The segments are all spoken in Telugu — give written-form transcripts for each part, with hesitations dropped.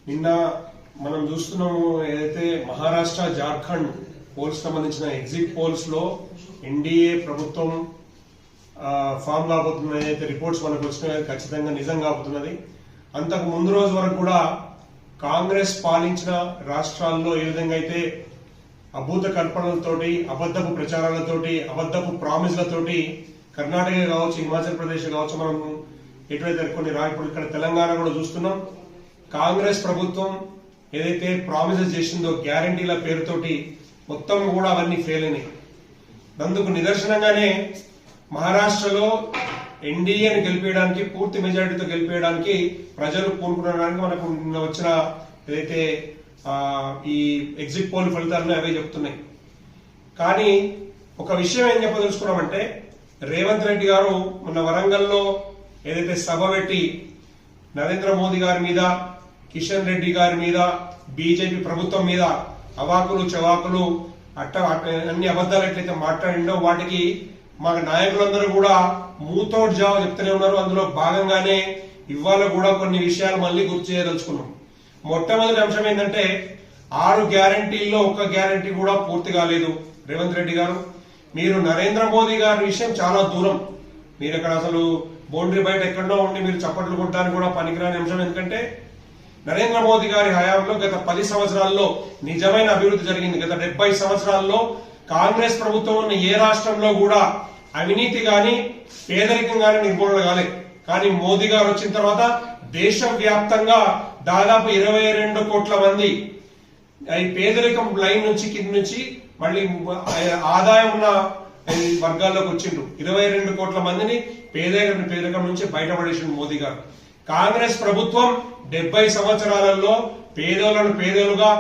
నిన్న మనం చూస్తున్నాము ఏదైతే మహారాష్ట్ర జార్ఖండ్ పోల్స్ సంబంధించిన ఎగ్జిట్ పోల్స్ లో ఎన్డీఏ ప్రభుత్వం ఫామ్ కాబోతున్న ఏదైతే రిపోర్ట్స్ మనకు వచ్చినాయి ఖచ్చితంగా నిజం కాబోతున్నది. అంతకు ముందు రోజు వరకు కూడా కాంగ్రెస్ పాలించిన రాష్ట్రాల్లో ఏ విధంగా అయితే అభూత కల్పనలతోటి, అబద్ధపు ప్రచారాలతోటి, అబద్ధపు ప్రామిస్లతోటి కర్ణాటక కావచ్చు, హిమాచల్ ప్రదేశ్ కావచ్చు, మనం ఎటువైతే కొన్ని ఇప్పుడు ఇక్కడ తెలంగాణ కూడా చూస్తున్నాం. కాంగ్రెస్ ప్రభుత్వం ఏదైతే ప్రామిసెస్ చేసిందో గ్యారంటీల పేరుతోటి మొత్తం కూడా అవన్నీ ఫెయిల్ అయినాయి. అందుకు నిదర్శనంగానే మహారాష్ట్రలో ఎన్డీఏని గెలిపేయడానికి, పూర్తి మెజారిటీతో గెలిపేయడానికి ప్రజలు పూనుకునడానికి మనకు నిన్న వచ్చిన ఏదైతే ఈ ఎగ్జిట్ పోల్ ఫలితాలను అవే చెప్తున్నాయి. కానీ ఒక విషయం ఏం చెప్పదలుచుకున్నామంటే, రేవంత్ రెడ్డి గారు మొన్న వరంగల్లో ఏదైతే సభ పెట్టి నరేంద్ర మోదీ గారి మీద, కిషన్ రెడ్డి గారి మీద, బీజేపీ ప్రభుత్వం మీద అవాకులు చవాకులు అన్ని అబద్ధాలు ఎట్లయితే మాట్లాడిండో వాటికి మా నాయకులందరూ కూడా మూతోటి జవాబు చెప్తూనే ఉన్నారు. అందులో భాగంగానే ఇవాళ కూడా కొన్ని విషయాలు మళ్ళీ గుర్తు చేయదలుచుకున్నాం. మొట్టమొదటి అంశం ఏంటంటే, 6 గ్యారంటీల్లో ఒక్క గ్యారంటీ కూడా పూర్తి కాలేదు. రేవంత్ రెడ్డి గారు, మీరు నరేంద్ర మోదీ గారి విషయం చాలా దూరం. మీరు ఇక్కడ అసలు బౌండరీ బయట ఎక్కడో ఉండి మీరు చప్పట్లు కొట్టడానికి కూడా పనికిరాని అంశం. ఎందుకంటే నరేంద్ర మోదీ గారి హయాంలో గత 10 సంవత్సరాల్లో నిజమైన అభివృద్ధి జరిగింది. గత 70 సంవత్సరాల్లో కాంగ్రెస్ ప్రభుత్వం ఉన్న ఏ రాష్ట్రంలో కూడా అవినీతి గాని, పేదరికం గాని నిర్మూలన కాలేదు. కానీ మోదీ గారు వచ్చిన తర్వాత దేశవ్యాప్తంగా దాదాపు 22 కోట్ల మంది ఈ పేదరికం లైన్ నుంచి కింద నుంచి మళ్ళీ ఆదాయం ఉన్న వర్గాల్లోకి వచ్చిండ్రు. 22 కోట్ల మందిని పేదరికం నుంచి బయటపడేసిండు మోదీ గారు. కాంగ్రెస్ ప్రభుత్వం 70 సంవత్సరాలలో పేదోళ్లను పేదలుగా,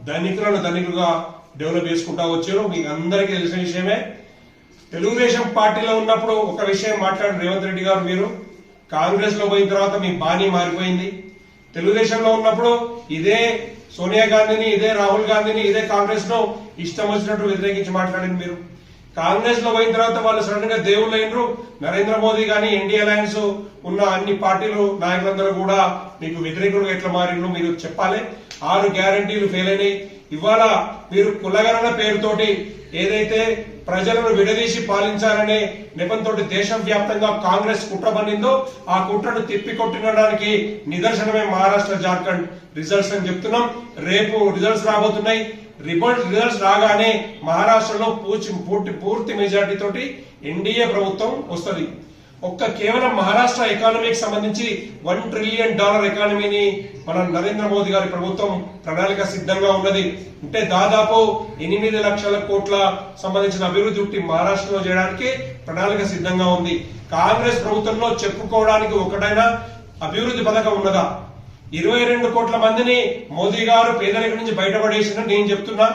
ధనికులను ధనికులుగా డెవలప్ చేసుకుంటా వచ్చారు. మీకు అందరికీ తెలిసిన విషయమే. తెలుగుదేశం పార్టీలో ఉన్నప్పుడు ఒక విషయం మాట్లాడిన రేవంత్ రెడ్డి గారు, మీరు కాంగ్రెస్ లో పోయిన తర్వాత మీ బాణీ మారిపోయింది. తెలుగుదేశంలో ఉన్నప్పుడు ఇదే సోనియా గాంధీని, ఇదే రాహుల్ గాంధీని, ఇదే కాంగ్రెస్ లో ఇష్టం వచ్చినట్టు వ్యతిరేకించి మాట్లాడింది మీరు. కాంగ్రెస్ లో పోయిన తర్వాత వాళ్ళు సడన్ గా దేవుళ్ళు అయినరు. నరేంద్ర మోదీ గాని, ఎన్డీఏ అలయన్స్ ఉన్న అన్ని పార్టీలు నాయకులందరూ కూడా మీకు వ్యతిరేకులుగా ఎట్లా మారిండ్రు మీరు చెప్పాలి. 6 గ్యారంటీలు ఫెయిల్ అయినాయి. ఇవాళ మీరు కులగణన పేరుతోటి ఏదైతే ప్రజలను విడదీసి పాలించాలనే నెపంతో దేశవ్యాప్తంగా కాంగ్రెస్ కుట్ర పన్నిందో ఆ కుట్రను తిప్పికొట్టడానికి నిదర్శనమే మహారాష్ట్ర, జార్ఖండ్ రిజల్ట్స్ అని చెప్తున్నాం. రేపు రిజల్ట్స్ రాబోతున్నాయి. రిజల్ట్స్ రాగానే మహారాష్ట్రలో పూర్తి మెజార్టీ తోటి ఎన్డీఏ ప్రభుత్వం వస్తుంది. కేవలం మహారాష్ట్ర ఎకానమీకి సంబంధించి $1 ట్రిలియన్ ఎకానమీని మన నరేంద్ర మోదీ గారి ప్రభుత్వం ప్రణాళిక సిద్ధంగా ఉన్నది. అంటే దాదాపు 8 లక్షల కోట్ల సంబంధించిన అభివృద్ధి మహారాష్ట్రలో చేయడానికి ప్రణాళిక సిద్ధంగా ఉంది. కాంగ్రెస్ ప్రభుత్వంలో చెప్పుకోవడానికి ఒకటైనా అభివృద్ధి పథకం ఉన్నదా? 22 కోట్ల మందిని మోదీ గారు పేదరికం నుంచి బయటపడేసిన నేను చెప్తున్నా,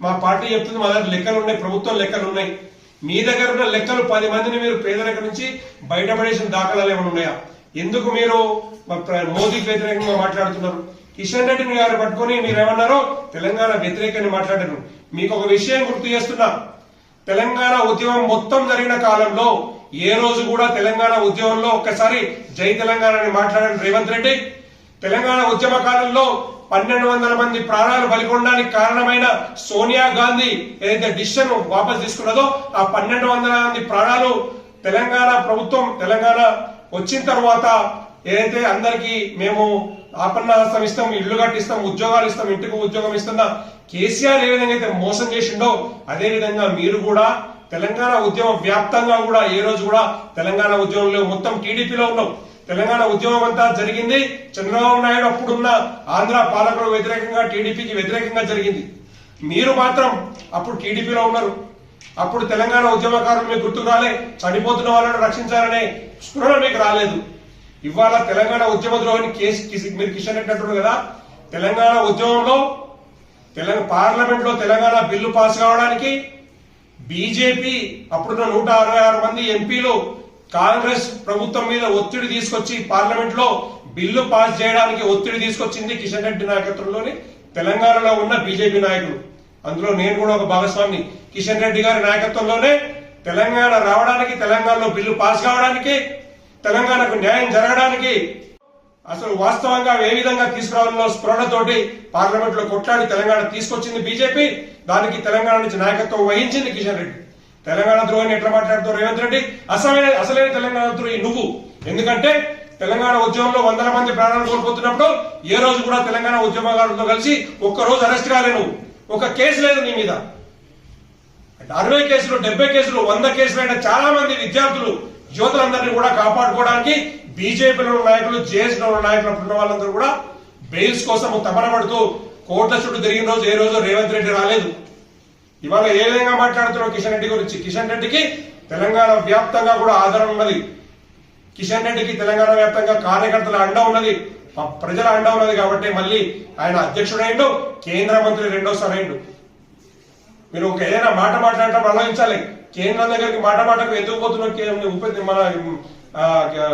మా పార్టీ చెప్తుంది, మా దగ్గర లెక్కలు ఉన్నాయి, ప్రభుత్వం లెక్కలు ఉన్నాయి. మీ దగ్గర ఉన్న లెక్కలు 10 మందిని మీరు పేదరికం నుంచి బయటపడేసిన దాఖలాలు ఏమైనా ఉన్నాయా? ఎందుకు మీరు మోదీకి వ్యతిరేకంగా మాట్లాడుతున్నారు? కిషన్ రెడ్డిని గారు పట్టుకుని మీరేమన్నారో తెలంగాణ వ్యతిరేకాన్ని మాట్లాడారు. మీకు ఒక విషయం గుర్తు చేస్తున్నా, తెలంగాణ ఉద్యమం మొత్తం జరిగిన కాలంలో ఏ రోజు కూడా తెలంగాణ ఉద్యమంలో ఒక్కసారి జై తెలంగాణ అని మాట్లాడారు రేవంత్ రెడ్డి. తెలంగాణ ఉద్యమ కాలంలో 1200 మంది ప్రాణాలు బలికొనడానికి కారణమైన సోనియా గాంధీ ఏదైతే డిసిషన్ వాపస్ తీసుకున్నదో ఆ 1200 మంది ప్రాణాలు తెలంగాణ ప్రభుత్వం తెలంగాణ వచ్చిన తర్వాత ఏదైతే అందరికీ మేము ఆపన్నాహస్తం ఇస్తాం, ఇళ్లు కట్టిస్తాం, ఉద్యోగాలు ఇస్తాం, ఇంటికి ఉద్యోగం ఇస్తున్నా కేసీఆర్ ఏ విధంగా అయితే మోసం చేసిండో అదే విధంగా మీరు కూడా తెలంగాణ ఉద్యమం వ్యాప్తంగా కూడా ఏ రోజు కూడా తెలంగాణ ఉద్యమంలో మొత్తం టీడీపీలో ఉన్నాం. తెలంగాణ ఉద్యమం అంతా జరిగింది చంద్రబాబు నాయుడు అప్పుడున్న ఆంధ్ర పాలకులకు వ్యతిరేకంగా, టీడీపీకి వ్యతిరేకంగా జరిగింది. మీరు మాత్రం అప్పుడు టీడీపీలో ఉన్నారు. అప్పుడు తెలంగాణ ఉద్యమకారులు మీకు గుర్తుకు రాలే, చనిపోతున్న వాళ్ళను రక్షించాలనే స్పృహ మీకు రాలేదు. ఇవాళ తెలంగాణ ఉద్యమ ద్రోహిని మీరు కిషన్ రెడ్డి అంటున్నారు కదా, తెలంగాణ ఉద్యమంలో పార్లమెంట్ లో తెలంగాణ బిల్లు పాస్ కావడానికి బీజేపీ అప్పుడున్న 166 మంది ఎంపీలు కాంగ్రెస్ ప్రభుత్వం మీద ఒత్తిడి తీసుకొచ్చి పార్లమెంట్ లో బిల్లు పాస్ చేయడానికి ఒత్తిడి తీసుకొచ్చింది కిషన్ రెడ్డి నాయకత్వంలోని తెలంగాణలో ఉన్న బీజేపీ నాయకులు. అందులో నేను కూడా ఒక భాగస్వామి. కిషన్ రెడ్డి గారి నాయకత్వంలోనే తెలంగాణ రావడానికి, తెలంగాణలో బిల్లు పాస్ కావడానికి, తెలంగాణకు న్యాయం జరగడానికి అసలు వాస్తవంగా ఏ విధంగా తీసుకురావాలో స్ఫురణతోటి పార్లమెంట్ లో కొట్లాడి తెలంగాణ తీసుకొచ్చింది బీజేపీ. దానికి తెలంగాణ నుంచి నాయకత్వం వహించింది కిషన్ రెడ్డి. తెలంగాణ ద్రోహిని ఎట్లా మాట్లాడుతూ రేవంత్ రెడ్డి అసలైన తెలంగాణ ద్రోహి నువ్వు. ఎందుకంటే తెలంగాణ ఉద్యమంలో వందల మంది ప్రాణాలు కోల్పోతున్నప్పుడు ఏ రోజు కూడా తెలంగాణ ఉద్యమకారులతో కలిసి ఒక్కరోజు అరెస్ట్ కాలే నువ్వు. ఒక కేసు లేదు నీ మీద. 60 కేసులు 70 కేసులు 100 కేసులు అయిన చాలా మంది విద్యార్థులు యువతులందరినీ కూడా కాపాడుకోవడానికి బీజేపీలో నాయకులు జేఎస్లో నాయకులు ఉన్న వాళ్ళందరూ కూడా బెయిల్స్ కోసం తపన పడుతూ కోట్ల చుట్టూ తిరిగిన రోజు ఏ రోజు రేవంత్ రెడ్డి రాలేదు. ఇవాళ ఏ విధంగా మాట్లాడుతున్నావు కిషన్ రెడ్డి గురించి? కిషన్ రెడ్డికి తెలంగాణ వ్యాప్తంగా కూడా ఆదరణ ఉన్నది. కిషన్ రెడ్డికి తెలంగాణ వ్యాప్తంగా కార్యకర్తల అండ ఉన్నది, ప్రజల అండ ఉన్నది. కాబట్టి మళ్ళీ ఆయన అధ్యక్షుడైండు, కేంద్ర మంత్రి రెండోసారి అయిండు. మీరు ఒక ఏదైనా మాట మాట్లాడటం ఆలోచించాలి. కేంద్రం దగ్గరికి మాటకు ఎందుకు పోతున్నారు మన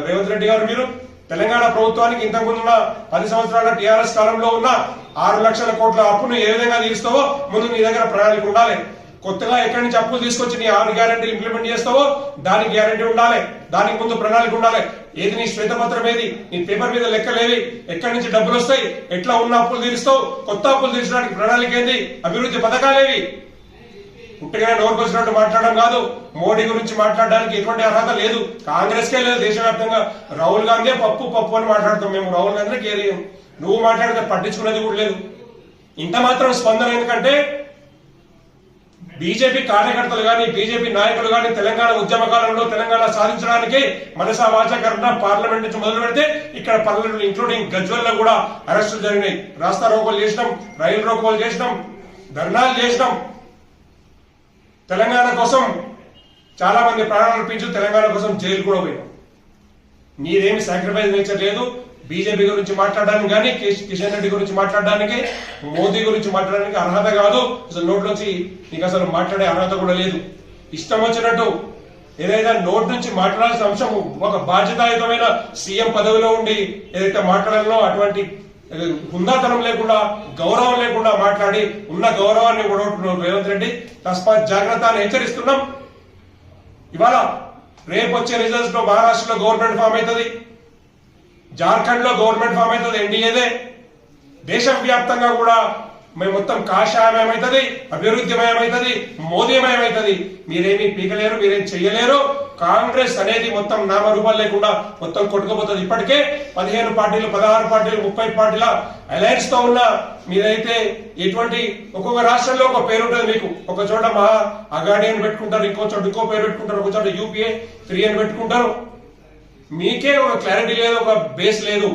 రేవంత్ రెడ్డి గారు? మీరు తెలంగాణ ప్రభుత్వానికి ఇంతకుముందున్న 10 సంవత్సరాల టీఆర్ఎస్ కాలంలో ఉన్న 6 లక్షల కోట్ల అప్పును ఏ విధంగా తీరుస్తావో ముందు నీ దగ్గర ప్రణాళిక ఉండాలి. కొత్తగా ఎక్కడి నుంచి అప్పులు తీసుకొచ్చి నీ 6 గ్యారెంటీలు ఇంప్లిమెంట్ చేస్తావో దానికి గ్యారెంటీ ఉండాలి, దానికి ముందు ప్రణాళిక ఉండాలి. ఏది నీ శ్వేతపత్రం, ఏది నీ పేపర్ మీద లెక్కలేవి, ఎక్కడి నుంచి డబ్బులు వస్తాయి, ఎట్లా ఉన్న అప్పులు తీరుస్తావు, కొత్త అప్పులు తీర్చడానికి ప్రణాళిక ఏంది, అభివృద్ధి పథకాలేవి. పుట్టిగా నోరుకు వచ్చినట్టు మాట్లాడడం కాదు. మోడీ గురించి మాట్లాడడానికి ఎటువంటి అర్హత లేదు, కాంగ్రెస్ కే లేదు. దేశవ్యాప్తంగా రాహుల్ గాంధీ పప్పు అని మాట్లాడతాం మేము. రాహుల్ గాంధీ కేర్ చేయం. నువ్వు మాట్లాడితే పట్టించుకునేది కూడా లేదు. ఇంత మాత్రం స్పందన ఎందుకంటే బీజేపీ కార్యకర్తలు గాని బీజేపీ నాయకులు గాని తెలంగాణ ఉద్యమ కాలంలో తెలంగాణ సాధించడానికి మనసా వాచకరణ పార్లమెంట్ నుంచి మొదలు పెడితే ఇక్కడ పల్లెలు ఇంక్లూడింగ్ గజ్వెల్లో కూడా అరెస్టులు జరిగినాయి. రాస్తా రోకోలు చేసినాం, రైలు రోకోలు చేసినాం, ధర్నాలు చేసినాం. తెలంగాణ కోసం చాలా మంది ప్రాణాలు అర్పించు, తెలంగాణ కోసం జైలు కూడా పోయినాం. నీదేమి సాక్రిఫైస్ నేచర్ లేదు. బీజేపీ గురించి మాట్లాడడానికి కానీ కిషన్ రెడ్డి గురించి మాట్లాడడానికి, మోదీ గురించి మాట్లాడడానికి అర్హత కాదు. అసలు నోట్లోంచి నీకు అసలు మాట్లాడే అర్హత కూడా లేదు. ఇష్టం వచ్చినట్టు ఏదైతే నోట్ నుంచి మాట్లాడాల్సిన అంశం ఒక బాధ్యతాయుతమైన సీఎం పదవిలో ఉండి ఏదైతే మాట్లాడాలో అటువంటి హుందాతనం లేకుండా గౌరవం లేకుండా మాట్లాడి ఉన్న గౌరవాన్ని ఓడగొట్టుకున్నాడు రేవంత్ రెడ్డి. తస్మాత్ జాగ్రత్త అని హెచ్చరిస్తున్నాం. ఇవాళ రేపు వచ్చే రిజల్ట్స్ లో మహారాష్ట్రలో గవర్నమెంట్ ఫామ్ అవుతుంది, జార్ఖండ్ లో గవర్నమెంట్ ఫామ్ అవుతుంది, ఎన్డీఏదే. దేశవ్యాప్తంగా కూడా మేము మొత్తం కాషాయమయమవుతుంది, అభివృద్ధిమయమవుతుంది, మోదీమయమవుతుంది. మీరేమీ పీకలేరు, మీరేం చెయ్యలేరు. కాంగ్రెస్ అనేది మొత్తం నామరూపాలు లేకుండా మొత్తం కొట్టుకుపోతుంది. ఇప్పటికే 15 పార్టీలు 16 పార్టీలు 30 పార్టీల అలయన్స్ తో ఉన్న మీరైతే ఎటువంటి ఒక్కొక్క రాష్ట్రంలో ఒక పేరు ఉంటుంది మీకు. ఒక చోట మా అగాడి అని పెట్టుకుంటారు, ఇంకో చోట ఇంకో పేరు పెట్టుకుంటారు, ఒక చోట యూపీఏ 3 అని పెట్టుకుంటారు. మీకే ఒక క్లారిటీ లేదు, ఒక బేస్ లేదు.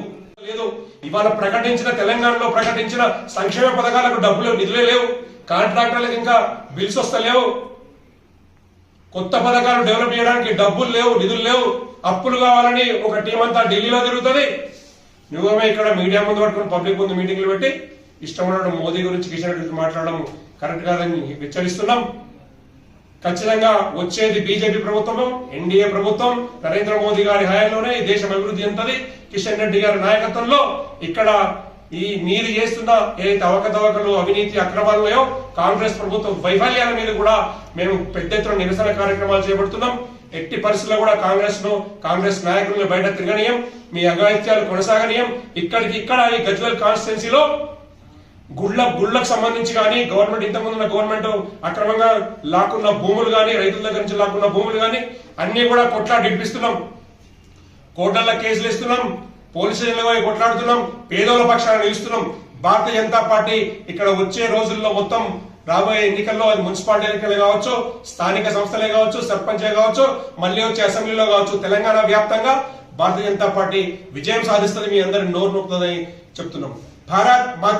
ఇవాళ ప్రకటించిన తెలంగాణలో ప్రకటించిన సంక్షేమ పథకాలకు డబ్బులు నిధులే లేవు, కాంట్రాక్టర్లకు ఇంకా బిల్స్ వస్తలేవు, కొత్త పథకాలు డెవలప్ చేయడానికి డబ్బులు లేవు, నిధులు లేవు. అప్పులు కావాలని ఒక టీం అంతా ఢిల్లీలో తిరుగుతుంది. నువ్వేమో ఇక్కడ మీడియా ముందు పట్టుకుని పబ్లిక్ ముందు మీటింగ్లు పెట్టి ఇష్టం ఉండడం మోదీ గురించి కిషన్ రెడ్డి మాట్లాడడం కరెక్ట్ కాదని హెచ్చరిస్తున్నాం. ఖచ్చితంగా వచ్చేది బీజేపీ ప్రభుత్వం, ఎన్డీఏ ప్రభుత్వం, నరేంద్ర మోదీ గారి హయాంలోనే ఈ దేశం అభివృద్ధి చెందుతుంది. కిషన్ రెడ్డి గారి నాయకత్వంలో ఇక్కడ ఈ మీరు చేస్తున్న ఏదైతే అవకతవకలు అవినీతి అక్రమాలున్నాయో కాంగ్రెస్ ప్రభుత్వం వైఫల్యాల మీద కూడా మేము పెద్ద ఎత్తున నిరసన కార్యక్రమాలు చేపడుతున్నాం. ఎట్టి పరిస్థితుల్లో కూడా కాంగ్రెస్ నాయకులను బయట తిరగనీయం, మీ అఘాయిత్యాలు కొనసాగనీయం. ఇక్కడ ఈ గజ్వెల్ కాన్స్టిట్యున్సీలో గుళ్ళకు సంబంధించి కానీ గవర్నమెంట్ ఇంతకుముందున్న గవర్నమెంట్ అక్రమంగా లాక్కున్న భూములు కానీ రైతుల దగ్గర నుంచి లాక్కున్న భూములు కానీ అన్ని కూడా కొట్లాడిపిస్తున్నాం. కోర్టుల్లో కేసులు ఇస్తున్నాం, పోలీస్ స్టేషన్లో కొట్లాడుతున్నాం, పేదోళ్ల పక్షాన నిలుస్తున్నాం. భారతీయ జనతా పార్టీ ఇక్కడ వచ్చే రోజుల్లో మొత్తం రాబోయే ఎన్నికల్లో అది మున్సిపాలిటీ ఎన్నికలే కావచ్చు, స్థానిక సంస్థలే కావచ్చు, సర్పంచే కావచ్చు, మళ్ళీ వచ్చే అసెంబ్లీలో కావచ్చు, తెలంగాణ వ్యాప్తంగా భారతీయ జనతా పార్టీ విజయం సాధిస్తుంది. మీ అందరి నోరు నొక్కుతుందని చెప్తున్నాం. భారత్ మాత